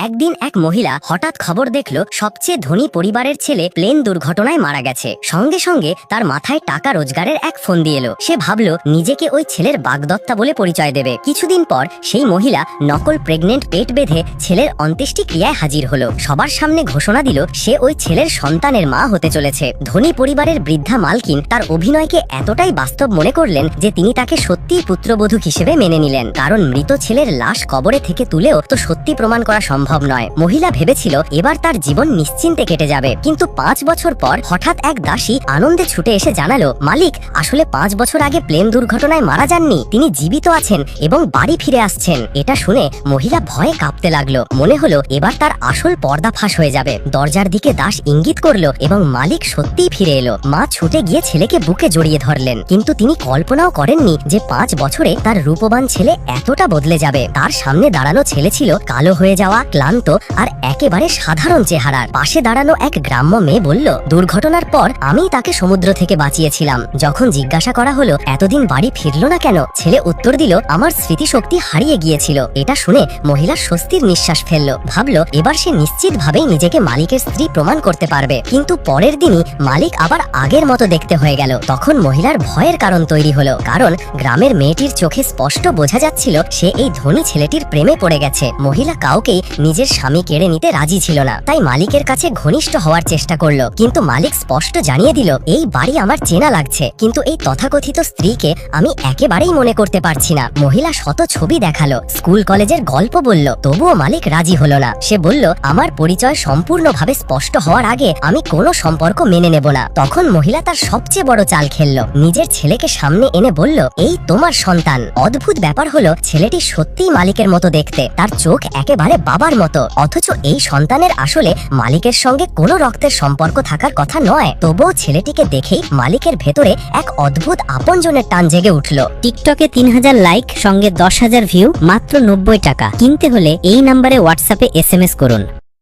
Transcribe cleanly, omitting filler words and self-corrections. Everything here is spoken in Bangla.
একদিন এক মহিলা হঠাৎ খবর দেখলো সবচেয়ে ধনী পরিবারের ছেলে প্লেন দুর্ঘটনায় মারা গেছে। সঙ্গে সঙ্গে তার মাথায় টাকা রোজগারের এক ফোন দিয়ে এলো। সে ভাবলো নিজেকে ওই ছেলের বাগদত্তা বলে পরিচয় দেবে। কিছুদিন পর সেই মহিলা নকল প্রেগনেন্ট পেট বেঁধে ছেলের অন্ত্যেষ্টিক্রিয়ায় হাজির হলো। সবার সামনে ঘোষণা দিল সে ওই ছেলের সন্তানের মা হতে চলেছে। ধনী পরিবারের বৃদ্ধা মালকিন তার অভিনয়কে এতটাই বাস্তব মনে করলেন যে তিনি তাকে সত্যিই পুত্রবধূ হিসেবে মেনে নিলেন, কারণ মৃত ছেলের লাশ কবরে থেকে তুলেও তো সত্যি প্রমাণ করা সম্ভব নয়। মহিলা ভেবেছিল এবার তার জীবন নিশ্চিন্তে কেটে যাবে, কিন্তু 5 বছর পর হঠাৎ এক দাসী আনন্দে ছুটে এসে জানালো, মালিক আসলে 5 বছর আগে প্লেন দুর্ঘটনায় মারা যাননি, তিনি জীবিত আছেন এবং বাড়ি ফিরে আসছেন। এটা শুনে মহিলা ভয়ে কাঁপতে লাগলো। মনে হলো এবার তার আসল পর্দা ফাঁস হয়ে যাবে। দরজার দিকে দাস ইঙ্গিত করলো এবং মালিক সত্যিই ফিরে এলো। মা ছুটে গিয়ে ছেলেকে বুকে জড়িয়ে ধরলেন, কিন্তু তিনি কল্পনাও করেননি যে 5 বছরে তার রূপবান ছেলে এতটা বদলে যাবে। তার সামনে দাঁড়ানো ছেলে ছিল কালো হয়ে যাওয়া, ক্লান্ত আর একেবারে সাধারণ চেহারার। পাশে দাঁড়ানো এক গ্রাম্য মেয়ে বলল, দুর্ঘটনার পর আমি তাকে সমুদ্র থেকে বাঁচিয়েছিলাম। যখন জিজ্ঞাসা করা হলো এতদিন বাড়ি ফিরলো না কেন, ছেলে উত্তর দিল, আমার স্মৃতিশক্তি হারিয়ে গিয়েছিল। এটা শুনে মহিলা স্বস্তির নিঃশ্বাস ফেললো। ভাবলো এবার সে নিশ্চিতভাবেই নিজেকে মালিকের স্ত্রী প্রমাণ করতে পারবে। কিন্তু পরের দিনই মালিক আবার আগের মতো দেখতে হয়ে গেল। তখন মহিলার ভয়ের কারণ তৈরি হলো, কারণ গ্রামের মেয়েটির চোখে স্পষ্ট বোঝা যাচ্ছিল সে এই ধনী ছেলেটির প্রেমে পড়ে গেছে। মহিলা কাউকেই নিজের স্বামী কেড়ে নিতে রাজি ছিল না, তাই মালিকের কাছে ঘনিষ্ঠ হওয়ার চেষ্টা করলো। কিন্তু মালিক স্পষ্ট জানিয়ে দিল, এই বাড়ি আমার চেনা লাগছে, কিন্তু এই তথাকথিত স্ত্রীকে আমি একেবারেই মনে করতে পারছি না। মহিলা শত ছবি দেখালো, স্কুল কলেজের গল্প বলল, তবুও মালিক রাজি হলো না। সে বলল, আমার পরিচয় সম্পূর্ণভাবে স্পষ্ট হওয়ার আগে আমি কোনো সম্পর্ক মেনে নেব না। তখন মহিলা তার সবচেয়ে বড় চাল খেললো, নিজের ছেলেকে সামনে এনে বলল, এই তোমার সন্তান। অদ্ভুত ব্যাপার হলো ছেলেটি সত্যিই মালিকের মতো দেখতে, তার চোখ একেবারে বাবার মতো। অথচ এই সন্তানের আসলে মালিকের সঙ্গে কোনো রক্তের সম্পর্ক থাকার কথা নয়। তবুও ছেলেটিকে দেখেই মালিকের ভেতরে এক অদ্ভুত আপনজনের টান জেগে উঠল। টিকটকে 3000 লাইক সঙ্গে 10,000 ভিউ, মাত্র 90 টাকা। কিনতে হলে এই নম্বরে হোয়াটসঅ্যাপে SMS করুন।